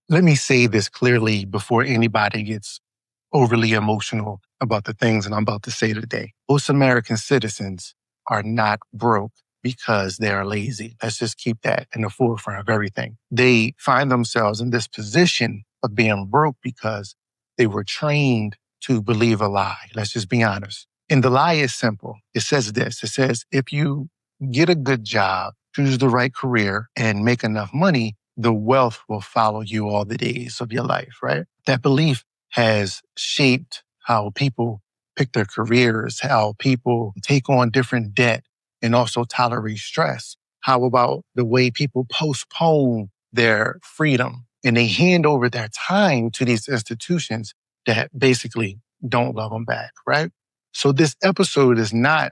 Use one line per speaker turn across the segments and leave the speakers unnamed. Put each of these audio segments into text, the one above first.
Let me say this clearly before anybody gets overly emotional about the things that I'm about to say today. Most American citizens are not broke because they are lazy. Let's just keep that in the forefront of everything. They find themselves in this position of being broke because they were trained to believe a lie. Let's just be honest. And the lie is simple. It says this. It says, if you get a good job, choose the right career, and make enough money, the wealth will follow you all the days of your life, right? That belief has shaped how people pick their careers, how people take on different debt and also tolerate stress. How about the way people postpone their freedom and they hand over their time to these institutions that basically don't love them back, right? So this episode is not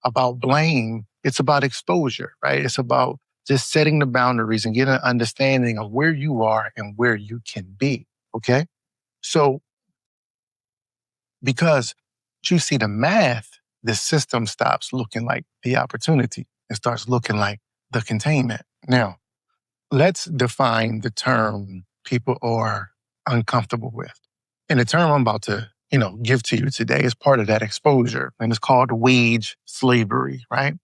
about blame. It's about exposure, right? It's about just setting the boundaries and getting an understanding of where you are and where you can be. Okay. So because you see the math, the system stops looking like the opportunity. It starts looking like the containment. Now, let's define the term people are uncomfortable with. And the term I'm about to, give to you today is part of that exposure. And it's called wage slavery, right?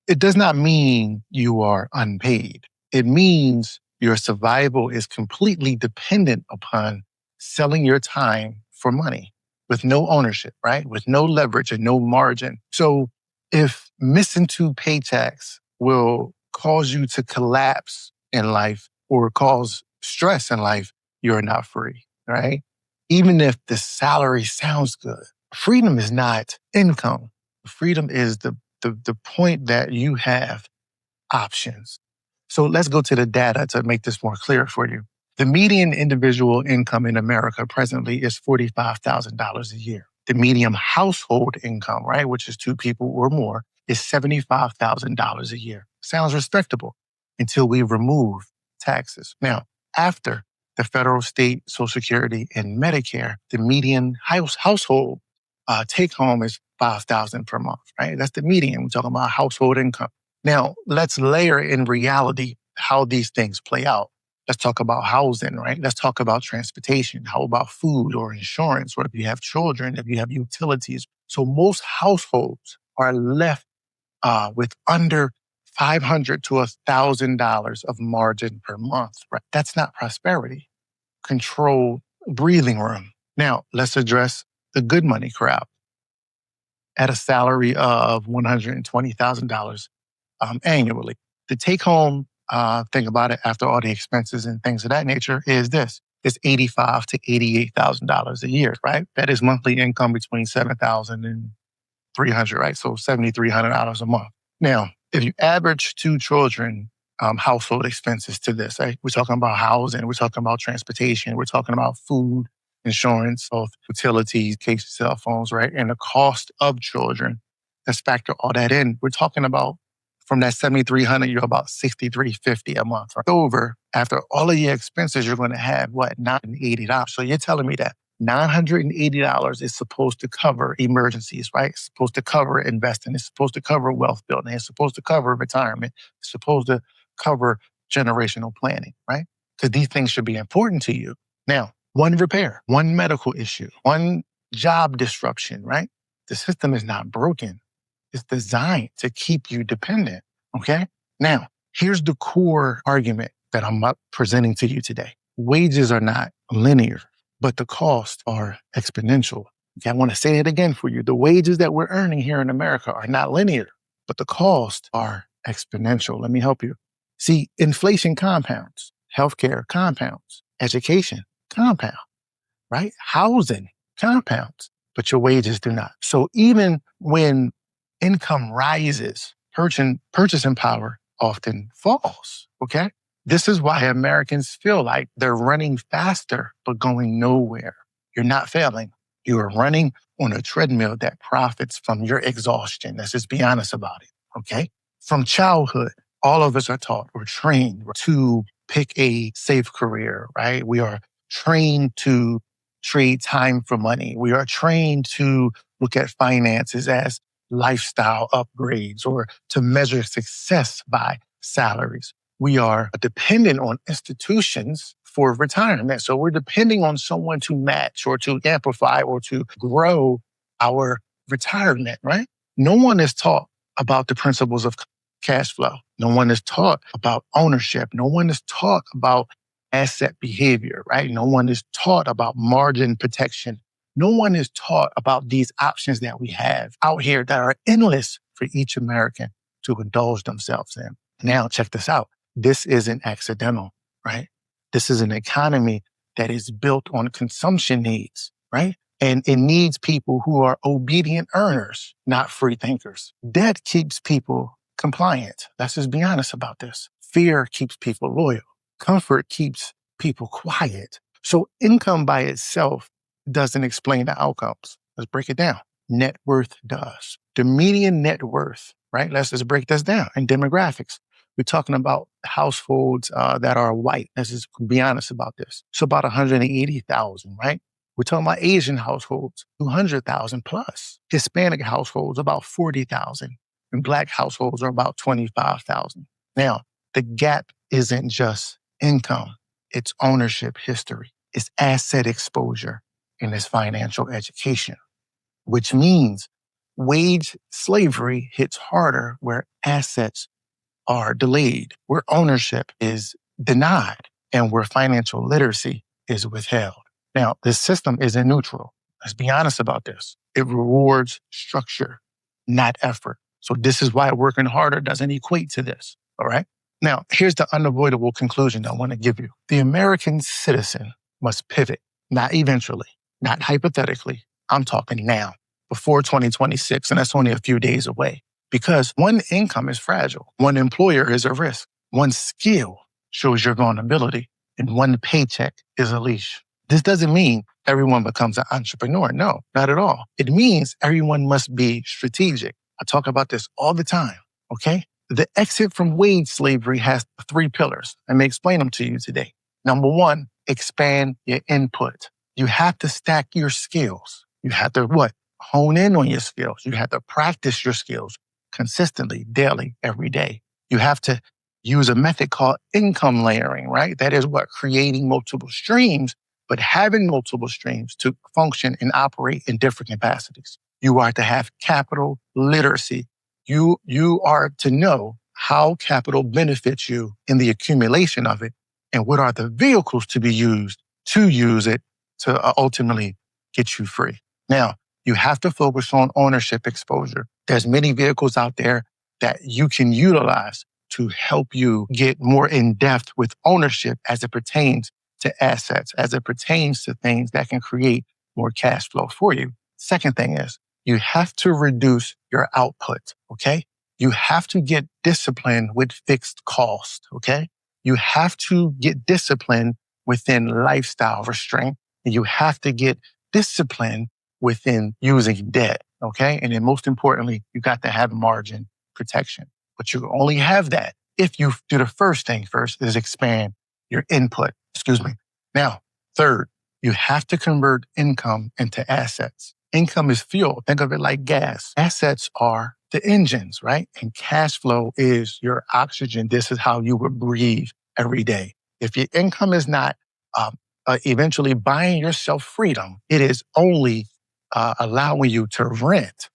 It does not mean you are unpaid. It means your survival is completely dependent upon selling your time for money with no ownership, right? With no leverage and no margin. So if missing two paychecks will cause you to collapse in life or cause stress in life, you're not free, right? Even if the salary sounds good, freedom is not income. Freedom is the point that you have options. So let's go to the data to make this more clear for you. The median individual income in America presently is $45,000 a year. The median household income, right, which is two people or more, is $75,000 a year. Sounds respectable until we remove taxes. Now, after the federal, state, Social Security, and Medicare, the median household take home is $5,000 per month, right? That's the median. We're talking about household income. Now, let's layer in reality how these things play out. Let's talk about housing, right? Let's talk about transportation. How about food or insurance, or if you have children, if you have utilities? So most households are left with under $500 to $1,000 of margin per month, right? That's not prosperity. Controlled breathing room. Now, let's address the good money crowd. At a salary of $120,000 annually. The take home thing about it after all the expenses and things of that nature is this. It's $85,000 to $88,000 a year, right? That is monthly income between $7,000 and $300, right? So $7,300 a month. Now, if you average two children household expenses to this, right? We're talking about housing, we're talking about transportation, we're talking about food, insurance, both utilities, case cell phones, right? And the cost of children. Let's factor all that in. We're talking about from that $7,300, you're about $6,350 a month. Right? Over, after all of your expenses, you're going to have what, $980. So you're telling me that $980 is supposed to cover emergencies, right? It's supposed to cover investing. It's supposed to cover wealth building. It's supposed to cover retirement. It's supposed to cover generational planning, right? Because these things should be important to you. Now, one repair, one medical issue, one job disruption, right? The system is not broken. It's designed to keep you dependent, okay? Now, here's the core argument that I'm presenting to you today. Wages are not linear, but the costs are exponential. Okay, I want to say it again for you. The wages that we're earning here in America are not linear, but the costs are exponential. Let me help you. See, inflation compounds, healthcare compounds, education compound, right? Housing compounds, but your wages do not. So even when income rises, purchasing power often falls, okay? This is why Americans feel like they're running faster, but going nowhere. You're not failing. You are running on a treadmill that profits from your exhaustion. Let's just be honest about it, okay? From childhood, all of us are taught or trained to pick a safe career, right? We are trained to trade time for money. We are trained to look at finances as lifestyle upgrades or to measure success by salaries. We are dependent on institutions for retirement. So we're depending on someone to match or to amplify or to grow our retirement, right? No one is taught about the principles of cash flow. No one is taught about ownership. No one is taught about asset behavior, right? No one is taught about margin protection. No one is taught about these options that we have out here that are endless for each American to indulge themselves in. Now, check this out. This isn't accidental, right? This is an economy that is built on consumption needs, right? And it needs people who are obedient earners, not free thinkers. Debt keeps people compliant. Let's just be honest about this. Fear keeps people loyal. Comfort keeps people quiet. So income by itself doesn't explain the outcomes. Let's break it down. Net worth does. The median net worth, right? Let's just break this down in demographics. We're talking about households that are white. Let's just be honest about this. So about 180,000, right? We're talking about Asian households, 200,000 plus. Hispanic households, about 40,000. And Black households are about 25,000. Now, the gap isn't just income. It's ownership history. It's asset exposure and it's financial education, which means wage slavery hits harder where assets are delayed, where ownership is denied, and where financial literacy is withheld. Now, this system isn't neutral. Let's be honest about this. It rewards structure, not effort. So this is why working harder doesn't equate to this, all right? Now, here's the unavoidable conclusion I want to give you. The American citizen must pivot, not eventually, not hypothetically. I'm talking now, before 2026, and that's only a few days away. Because one income is fragile, one employer is a risk, one skill shows your vulnerability, and one paycheck is a leash. This doesn't mean everyone becomes an entrepreneur. No, not at all. It means everyone must be strategic. I talk about this all the time, okay? The exit from wage slavery has 3 pillars. Let me explain them to you today. Number 1, expand your input. You have to stack your skills. You have to what? Hone in on your skills. You have to practice your skills consistently, daily, every day. You have to use a method called income layering, right? That is what? Creating multiple streams, but having multiple streams to function and operate in different capacities. You are to have capital literacy. You are to know how capital benefits you in the accumulation of it and what are the vehicles to be used to use it to ultimately get you free. Now, you have to focus on ownership exposure. There's many vehicles out there that you can utilize to help you get more in depth with ownership as it pertains to assets, as it pertains to things that can create more cash flow for you. Second thing is you have to reduce your output, okay? You have to get disciplined with fixed cost, okay? You have to get disciplined within lifestyle restraint. And you have to get disciplined within using debt, okay? And then most importantly, you got to have margin protection. But you only have that if you do the first thing first is expand your input, Now, third, you have to convert income into assets. Income is fuel. Think of it like gas. Assets are the engines, right? And cash flow is your oxygen. This is how you would breathe every day. If your income is not eventually buying yourself freedom, it is only allowing you to rent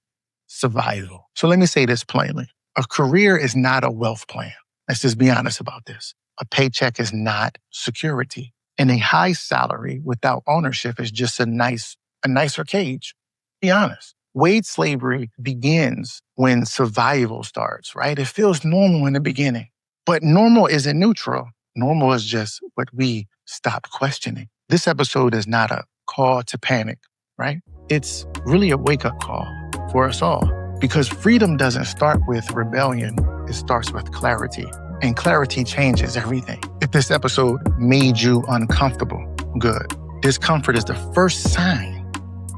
survival. So let me say this plainly. A career is not a wealth plan. Let's just be honest about this. A paycheck is not security. And a high salary without ownership is just a nicer cage. Be honest. Wage slavery begins when survival starts, right? It feels normal in the beginning. But normal isn't neutral. Normal is just what we stop questioning. This episode is not a call to panic, right? It's really a wake-up call for us all. Because freedom doesn't start with rebellion. It starts with clarity. And clarity changes everything. If this episode made you uncomfortable, good. Discomfort is the first sign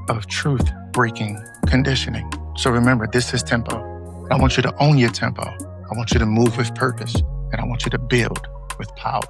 of truth-breaking conditioning. So remember, this is tempo. I want you to own your tempo. I want you to move with purpose. And I want you to build with power.